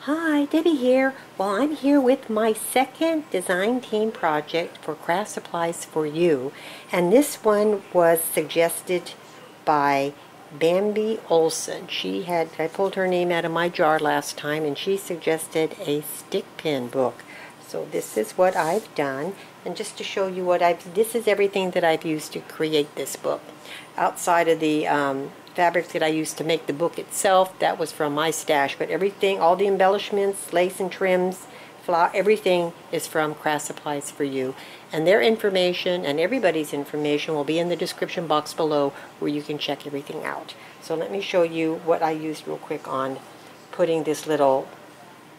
Hi, Debbie here. Well, I'm here with my second design team project for Craft Supplies for You, and this one was suggested by Bambi Olson. I pulled her name out of my jar last time, and she suggested a stick pin book. So this is what I've done, and just to show you this is everything that I've used to create this book. Outside of the fabrics that I used to make the book itself, that was from my stash, but everything, all the embellishments, lace and trims, everything is from Craft Supplies for You. And their information and everybody's information will be in the description box below where you can check everything out. So let me show you what I used real quick on putting this little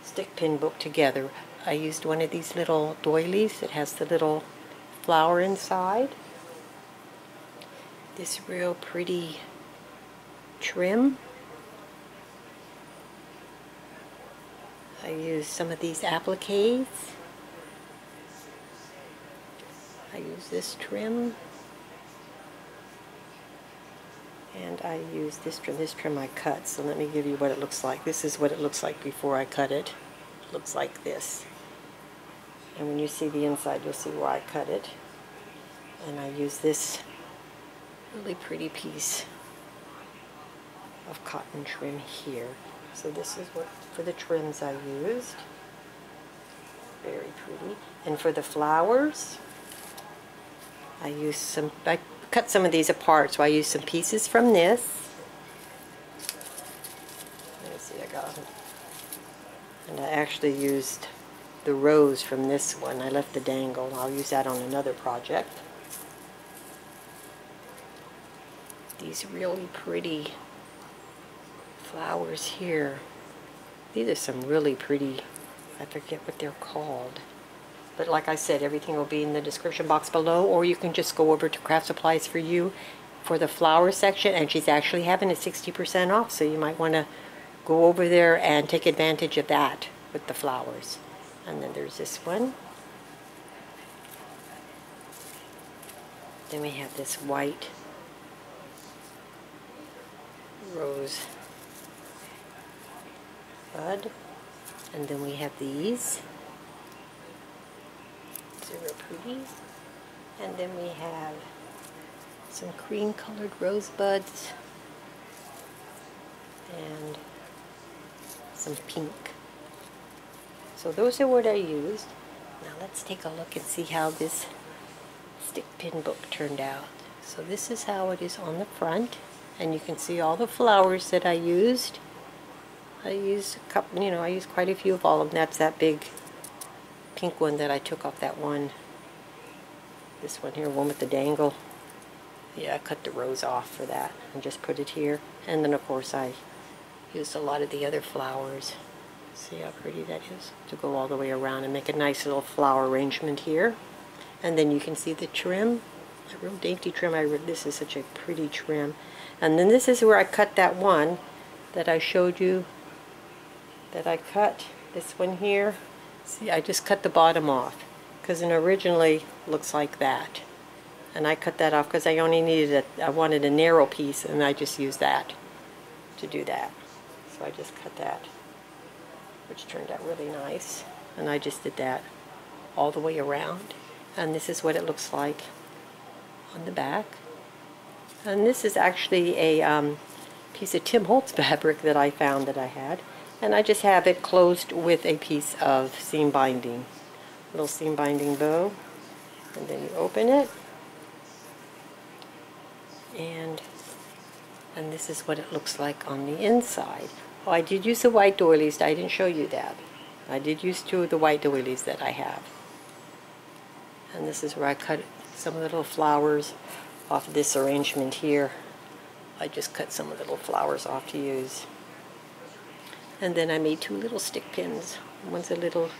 stick pin book together. I used one of these little doilies that has the little flower inside. This real pretty trim. I used some of these appliques. I use this trim. And I use this trim. This trim I cut, so let me give you what it looks like. This is what it looks like before I cut it. It looks like this. And when you see the inside, you'll see why I cut it. And I use this really pretty piece of cotton trim here. So this is what for the trims I used. Very pretty. And for the flowers, I cut some of these apart, so I used some pieces from this. Let me see, I got them. And I actually used the rose from this one. I left the dangle. I'll use that on another project. These really pretty flowers here. These are some really pretty, I forget what they're called. But like I said, everything will be in the description box below, or you can just go over to Craft Supplies for You for the flower section, and she's actually having a 60% off, so you might want to go over there and take advantage of that with the flowers. And then there's this one. Then we have this white rose bud, and then we have these. These are real pretty. And then we have some cream colored rosebuds and some pink. So those are what I used. Now let's take a look and see how this stick pin book turned out. So this is how it is on the front, and you can see all the flowers that I used. I used a couple, I used quite a few of all of them. That's that big pink one that I took off that one. This one here, one with the dangle. Yeah, I cut the rose off for that and just put it here. And then of course I used a lot of the other flowers. See how pretty that is? To go all the way around and make a nice little flower arrangement here. And then you can see the trim. A real dainty trim. This is such a pretty trim. And then this is where I cut that one that I showed you that I cut. This one here. See, I just cut the bottom off because it originally looks like that. And I cut that off because I only needed I wanted a narrow piece, and I just used that to do that. So I just cut that, which turned out really nice. And I just did that all the way around. And this is what it looks like on the back. And this is actually a piece of Tim Holtz fabric that I found that I had. And I just have it closed with a piece of seam binding. Little seam binding bow. And then you open it. And this is what it looks like on the inside. Oh, I did use the white doilies. I didn't show you that. I did use two of the white doilies that I have. And this is where I cut some of the little flowers off of this arrangement here. I just cut some of the little flowers off to use. And then I made two little stick pins. One's a little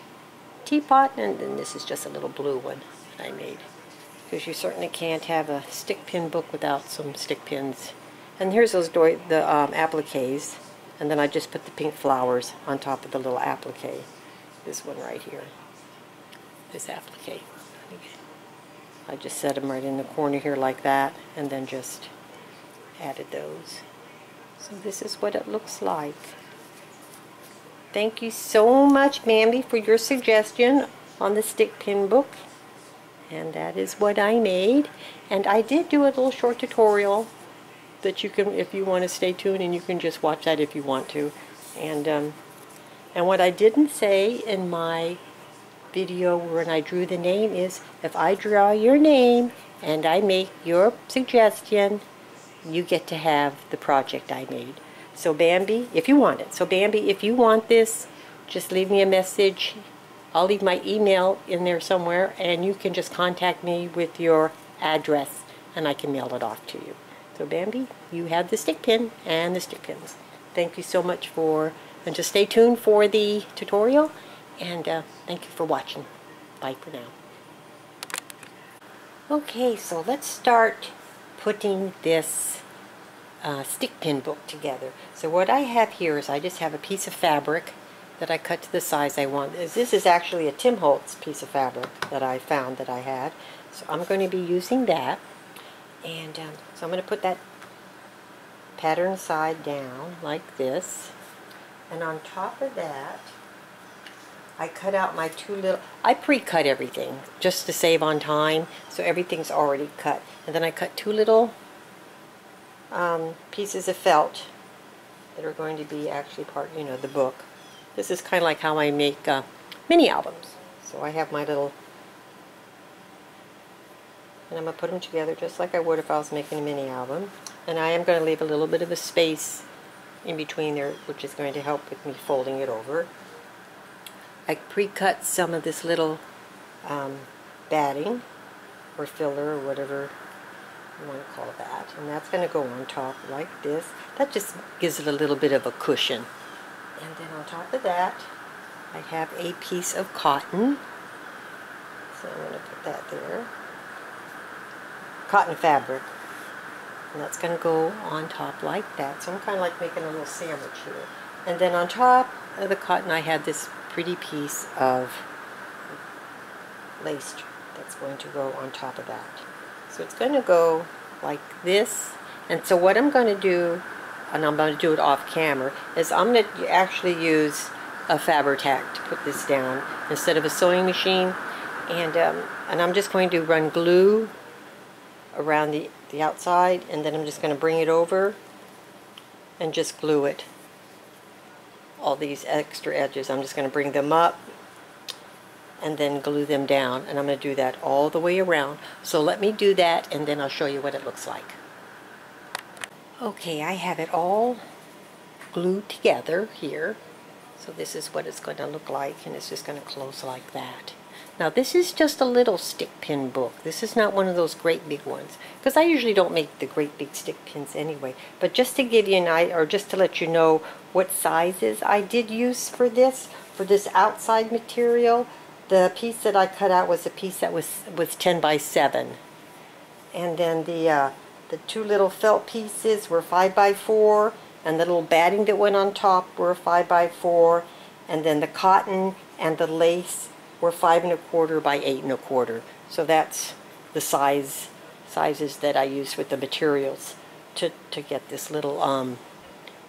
teapot, and then this is just a little blue one that I made. Because you certainly can't have a stick pin book without some stick pins. And here's those appliques. And then I just put the pink flowers on top of the little applique. This one right here. This applique. I just set them right in the corner here like that, and then just added those. So this is what it looks like. Thank you so much, Bambi, for your suggestion on the stick pin book. And that is what I made. And I did do a little short tutorial that you can, if you want to stay tuned, and you can just watch that if you want to. And what I didn't say in my video when I drew the name is, if I draw your name and I make your suggestion, you get to have the project I made. So Bambi, if you want it. So Bambi, if you want this, just leave me a message. I'll leave my email in there somewhere, and you can just contact me with your address, and I can mail it off to you. So Bambi, you have the stick pin and the stick pins. Thank you so much and just stay tuned for the tutorial, and thank you for watching. Bye for now. Okay, so let's start putting this stick pin book together. So what I have here is I just have a piece of fabric that I cut to the size I want. This is actually a Tim Holtz piece of fabric that I found that I had. So I'm going to be using that. And so I'm going to put that pattern side down like this. And on top of that, I cut out my I pre-cut everything just to save on time. So everything's already cut. And then I cut two little pieces of felt that are going to be actually part, the book. This is kind of like how I make mini albums. So I have my little, and I'm going to put them together just like I would if I was making a mini album. And I am going to leave a little bit of a space in between there, which is going to help with me folding it over. I pre-cut some of this little batting or filler or whatever you want to call that, and that's going to go on top like this. That just gives it a little bit of a cushion. And then on top of that, I have a piece of cotton, so I'm going to put that there. Cotton fabric, and that's going to go on top like that. So I'm kind of like making a little sandwich here. And then on top of the cotton, I had this pretty piece of lace that's going to go on top of that. So it's going to go like this. And so what I'm going to do, and I'm going to do it off camera, is I'm going to actually use a Fabri-Tac to put this down instead of a sewing machine. And I'm just going to run glue around the outside, and then I'm just going to bring it over and just glue it. All these extra edges, I'm just going to bring them up and then glue them down, and I'm going to do that all the way around. So let me do that, and then I'll show you what it looks like. Okay, I have it all glued together here. So this is what it's going to look like, and it's just going to close like that. Now this is just a little stick pin book. This is not one of those great big ones, because I usually don't make the great big stick pins anyway. But just to give you an idea, or just to let you know what sizes I did use for this outside material, the piece that I cut out was a piece that was 10 by 7. And then the two little felt pieces were 5 by 4, and the little batting that went on top were 5 by 4, and then the cotton and the lace were 5 1/4 by 8 1/4. So that's the sizes that I used with the materials to get this little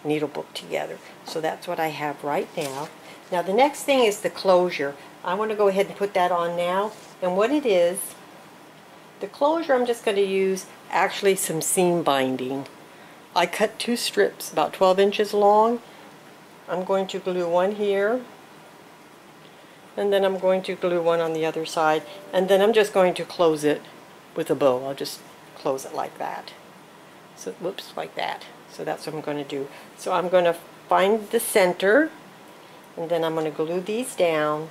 needle book together. So that's what I have right now. Now the next thing is the closure. I want to go ahead and put that on now. And what it is, the closure, I'm just going to use actually some seam binding. I cut 2 strips about 12 inches long. I'm going to glue one here, and then I'm going to glue one on the other side, and then I'm just going to close it with a bow. I'll just close it like that. So, whoops, like that. So that's what I'm going to do. So I'm going to find the center, and then I'm going to glue these down,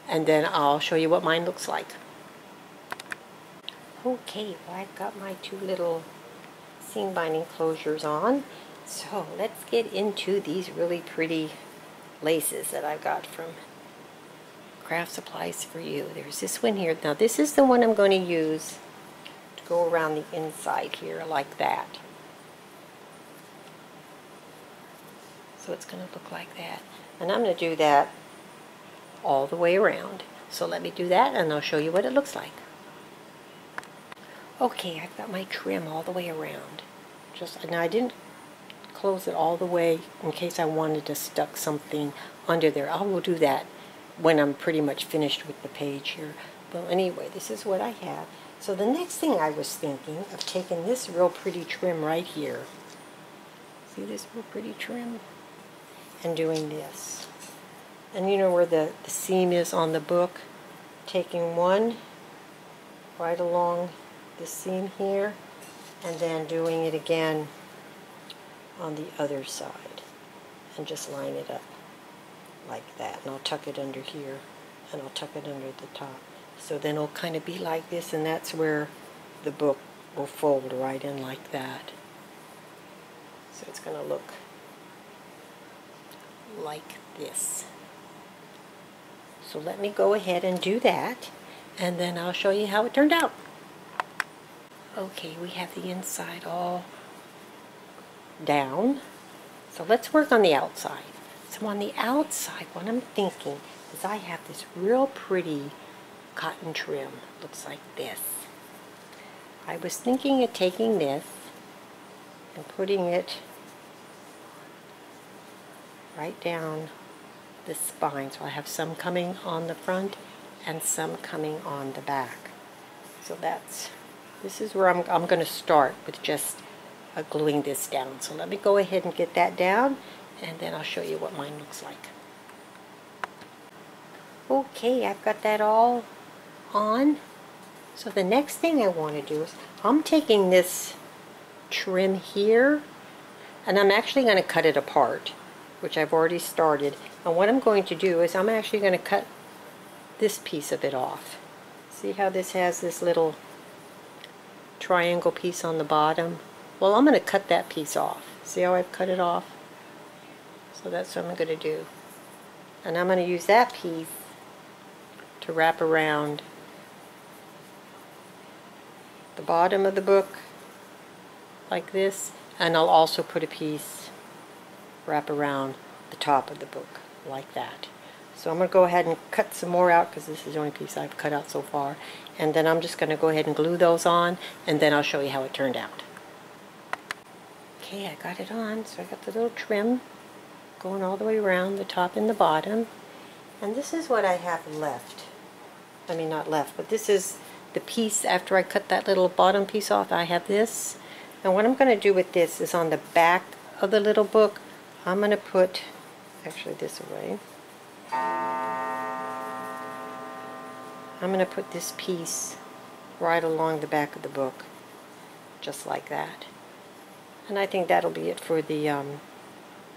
and then I'll show you what mine looks like. Okay, well, I've got my 2 little seam binding closures on. So let's get into these really pretty laces that I've got from Craft Supplies for You. There's this one here. Now this is the one I'm going to use to go around the inside here like that. So it's going to look like that. And I'm going to do that all the way around. So let me do that, and I'll show you what it looks like. Okay, I've got my trim all the way around. Now I didn't close it all the way in case I wanted to stuck something under there. I will do that when I'm pretty much finished with the page here. But anyway, this is what I have. So the next thing I was thinking of taking this real pretty trim right here. See this real pretty trim? And doing this. And you know where the seam is on the book? Taking one right along the seam here, and then doing it again on the other side, and just line it up like that. And I'll tuck it under here, and I'll tuck it under the top. So then it'll kind of be like this, and that's where the book will fold right in like that. So it's going to look like this. So let me go ahead and do that, and then I'll show you how it turned out. Okay, we have the inside all down. So let's work on the outside. So on the outside, what I'm thinking is I have this real pretty cotton trim. Looks like this. I was thinking of taking this and putting it right down the spine. So I have some coming on the front and some coming on the back. So this is where I'm going to start with just gluing this down. So let me go ahead and get that down, and then I'll show you what mine looks like. Okay, I've got that all on. So the next thing I want to do is I'm taking this trim here, and I'm actually going to cut it apart, which I've already started. And what I'm going to do is I'm actually going to cut this piece of it off. See how this has this little triangle piece on the bottom? Well, I'm going to cut that piece off. See how I've cut it off? So that's what I'm going to do. And I'm going to use that piece to wrap around the bottom of the book like this, and I'll also put a piece wrap around the top of the book like that. So I'm going to go ahead and cut some more out because this is the only piece I've cut out so far, and then I'm just going to go ahead and glue those on, and then I'll show you how it turned out. Okay, I got it on. So I got the little trim going all the way around the top and the bottom, and this is what I have left. I mean, not left, but this is the piece after I cut that little bottom piece off. I have this, and what I'm going to do with this is on the back of the little book, I'm going to put, actually this away, I'm going to put this piece right along the back of the book, just like that. And I think that'll be it for the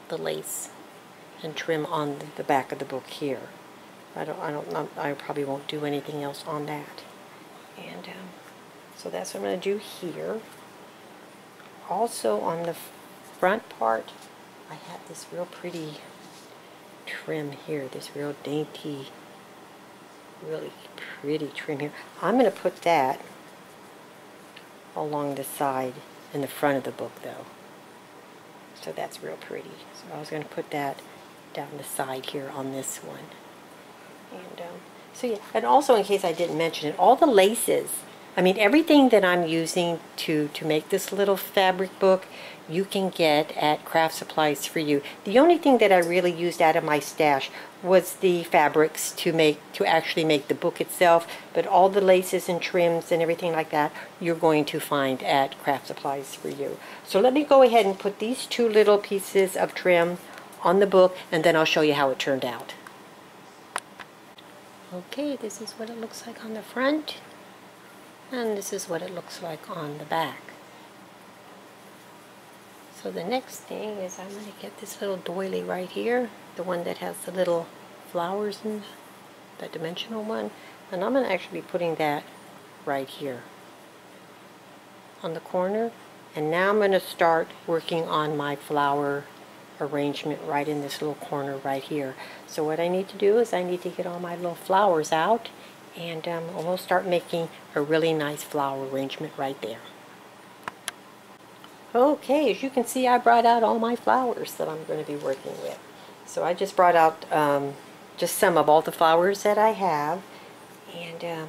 lace and trim on the back of the book here. I probably won't do anything else on that. And so that's what I'm going to do here. Also on the front part, I have this real pretty trim here, this real dainty, really pretty trim here. I'm going to put that along the side in the front of the book though. So that's real pretty. So I was going to put that down the side here on this one. And so yeah, and also in case I didn't mention it, all the laces, I mean everything that I'm using to make this little fabric book, you can get at Craft Supplies for You. The only thing that I really used out of my stash was the fabrics to actually make the book itself, but all the laces and trims and everything like that you're going to find at Craft Supplies for You. So let me go ahead and put these two little pieces of trim on the book, and then I'll show you how it turned out. Okay, this is what it looks like on the front, and this is what it looks like on the back. So the next thing is I'm going to get this little doily right here, the one that has the little flowers in that dimensional one, and I'm going to actually be putting that right here on the corner. And now I'm going to start working on my flower arrangement right in this little corner right here. So what I need to do is I need to get all my little flowers out, and we'll start making a really nice flower arrangement right there. Okay, as you can see, I brought out all my flowers that I'm going to be working with. So I just brought out just some of all the flowers that I have, and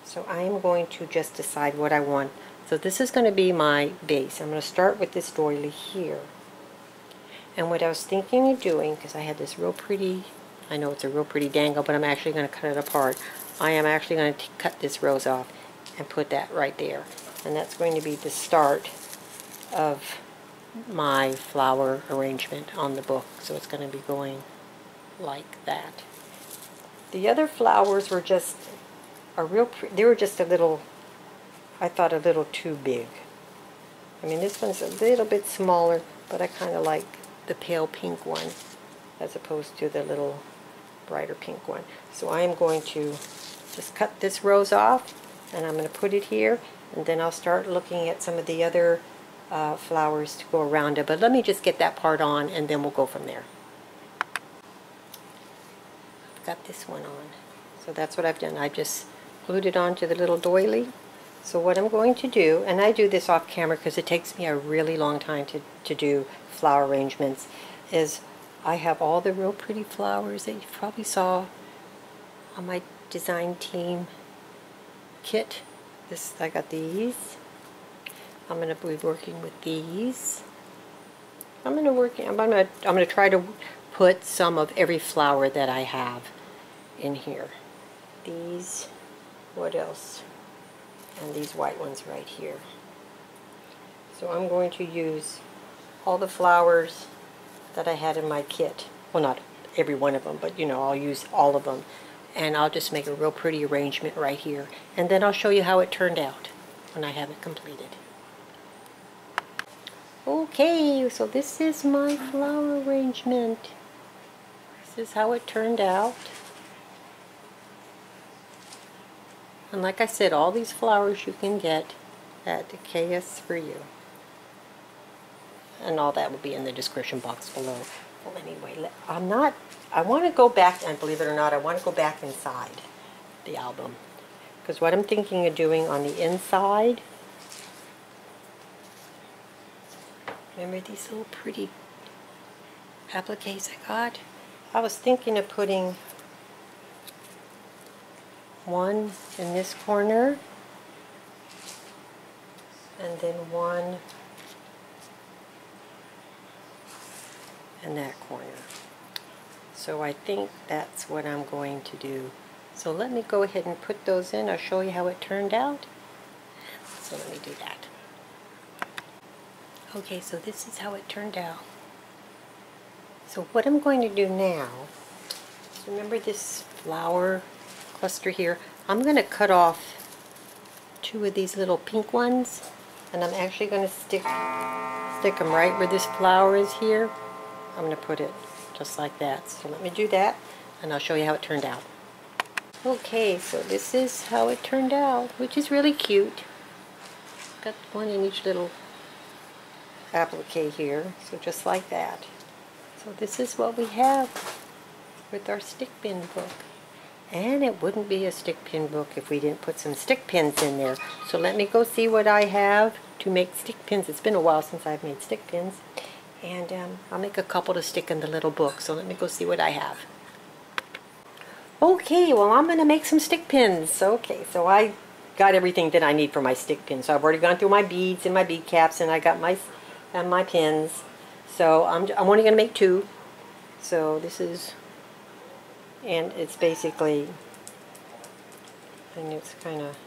so I'm going to just decide what I want. So this is going to be my base. I'm going to start with this doily here. And what I was thinking of doing, because I had this real pretty, I know it's a real pretty dangle, but I'm actually going to cut it apart. I am actually going to cut this rose off and put that right there. And that's going to be the start of my flower arrangement on the book. So it's going to be going like that. The other flowers were just they were just a little, I thought, a little too big. I mean, this one's a little bit smaller, but I kind of like the pale pink one as opposed to the little brighter pink one. So I am going to just cut this rose off, and I'm going to put it here, and then I'll start looking at some of the other flowers to go around it. But let me just get that part on, and then we'll go from there. I've got this one on. So that's what I've done. I just glued it onto the little doily. So what I'm going to do, and I do this off camera because it takes me a really long time to do flower arrangements, is I have all the real pretty flowers that you probably saw on my design team kit. I got these. I'm going to be working with these. I'm going to try to put some of every flower that I have in here. These, what else? And these white ones right here. So I'm going to use all the flowers that I had in my kit. Well, not every one of them, but you know, I'll use all of them. And I'll just make a real pretty arrangement right here. And then I'll show you how it turned out when I have it completed. Okay, so this is my flower arrangement. This is how it turned out. And like I said, all these flowers you can get at the KS4U. And all that will be in the description box below. Well, anyway, I want to go back, and believe it or not, I want to go back inside the album. Because what I'm thinking of doing on the inside, remember these little pretty appliques I got? I was thinking of putting one in this corner, and then one in that corner. So I think that's what I'm going to do. So let me go ahead and put those in. I'll show you how it turned out. So let me do that. Okay, so this is how it turned out. So what I'm going to do now, so remember this flower cluster here? I'm going to cut off two of these little pink ones, and I'm actually going to stick them right where this flower is here. I'm going to put it just like that. So let me do that, and I'll show you how it turned out. Okay, so this is how it turned out, which is really cute. Got one in each little applique here, so just like that. So this is what we have with our stick pin book. And it wouldn't be a stick pin book if we didn't put some stick pins in there. So let me go see what I have to make stick pins. It's been a while since I've made stick pins. And I'll make a couple to stick in the little book. So let me go see what I have. Okay, well, I'm going to make some stick pins. Okay, so I got everything that I need for my stick pins. So I've already gone through my beads and my bead caps, and I got my pins. So I'm only going to make two. So this is, and it's basically, and it's kind of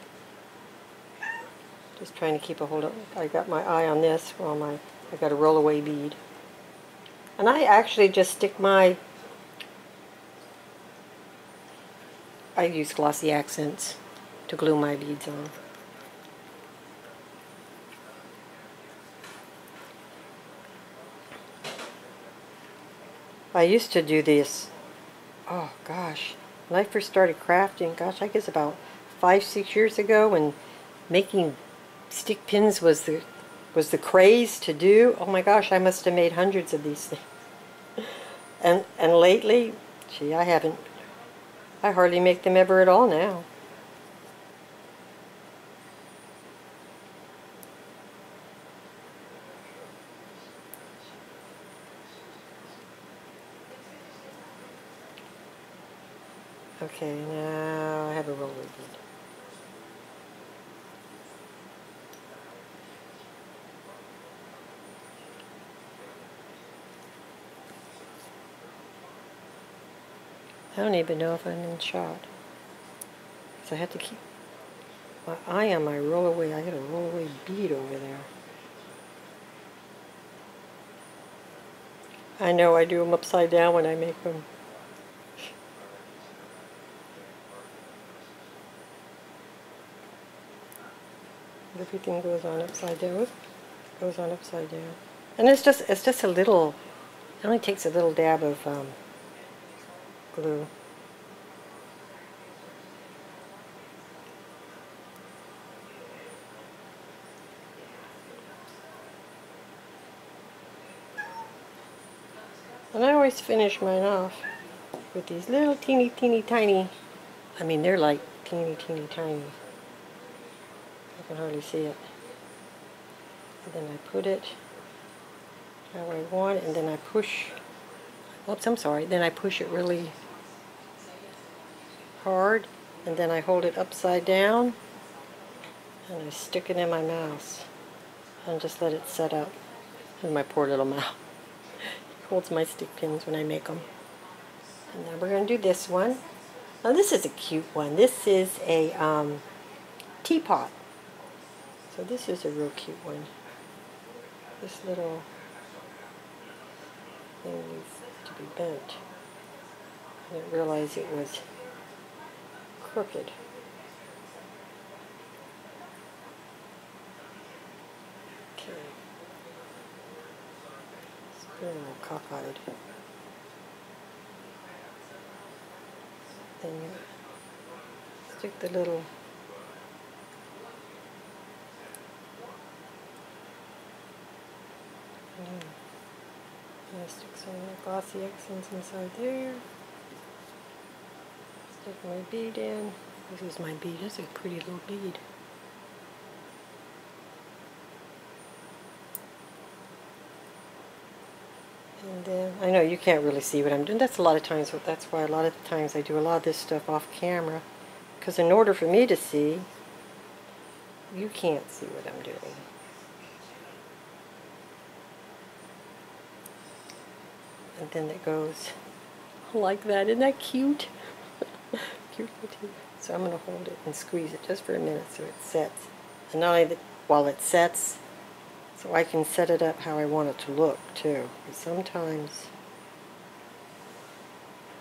just trying to keep a hold of. I got my eye on this while I got a rollaway bead, and I actually just stick I use glossy accents to glue my beads on. I used to do this, oh gosh, when I first started crafting, gosh, I guess about 5-6 years ago, when making stick pins was the craze to do. Oh my gosh, I must have made hundreds of these things. And lately, gee, I haven't. I hardly make them ever at all now. Okay, now I have a roller bead. I don't even know if I'm in shot. So I have to keep my eye on my rollaway. I got a rollaway bead over there. I know I do them upside down when I make them. Everything goes on upside down. Oops, goes on upside down. And it's just a little. It only takes a little dab of glue. And I always finish mine off with these little teeny tiny. I mean, they're like teeny tiny. I can hardly see it. And then I put it how I want it, and then I push. Oops, I'm sorry. Then I push it really hard, and then I hold it upside down, and I stick it in my mouse, and just let it set up in my poor little mouth. It holds my stick pins when I make them. And then we're going to do this one. Now this is a cute one. This is a teapot. So this is a real cute one. This little thing needs to be bent. I didn't realize it was crooked. Okay. It's getting all cockeyed. Then you stick the little I'm going to stick some glossy accents inside there. Stick my bead in. This is my bead. This is a pretty little bead. And then, I know you can't really see what I'm doing. That's why a lot of times I do a lot of this stuff off camera. Because in order for me to see, you can't see what I'm doing. And then it goes like that. Isn't that cute? Cute. So I'm going to hold it and squeeze it just for a minute so it sets. And not only that, while it sets, so I can set it up how I want it to look too. Because sometimes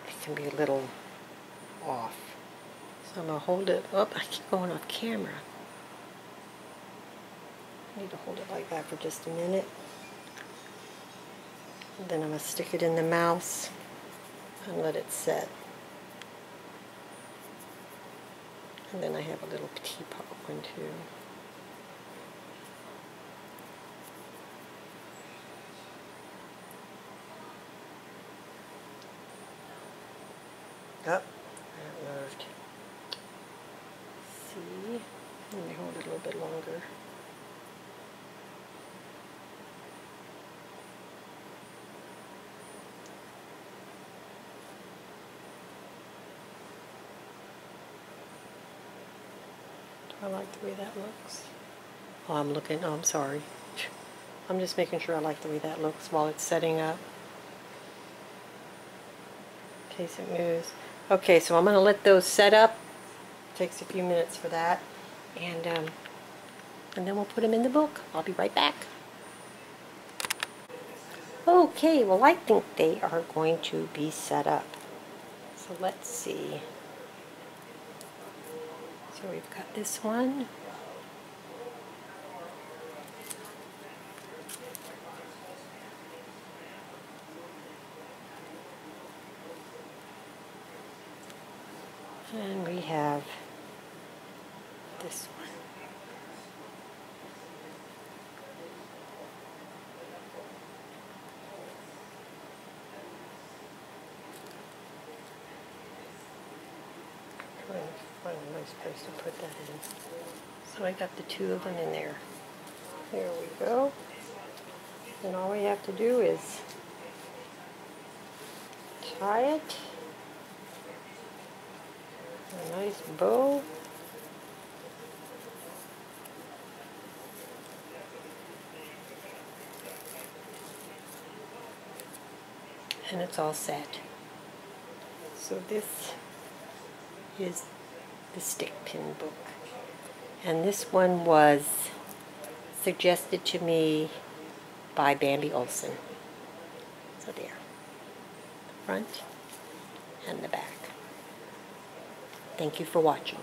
it can be a little off. So I'm going to hold it up. I keep going off camera. I need to hold it like that for just a minute. And then I'm going to stick it in the mouse and let it set. And then I have a little teapot one too. Up, that moved. See, let me hold it a little bit longer. I like the way that looks. Oh, I'm sorry. I'm just making sure I like the way that looks while it's setting up. In case it moves. Okay, so I'm going to let those set up. It takes a few minutes for that. And then we'll put them in the book. I'll be right back. Okay, well I think they are going to be set up. So let's see. So we've got this one. And we have this one. Trying to find a nice place to put that in. So I got the two of them in there. There we go. And all we have to do is tie it. A nice bow. And it's all set. So this is the stick pin book. And this one was suggested to me by Bambi Olson. So there, the front and the back. Thank you for watching.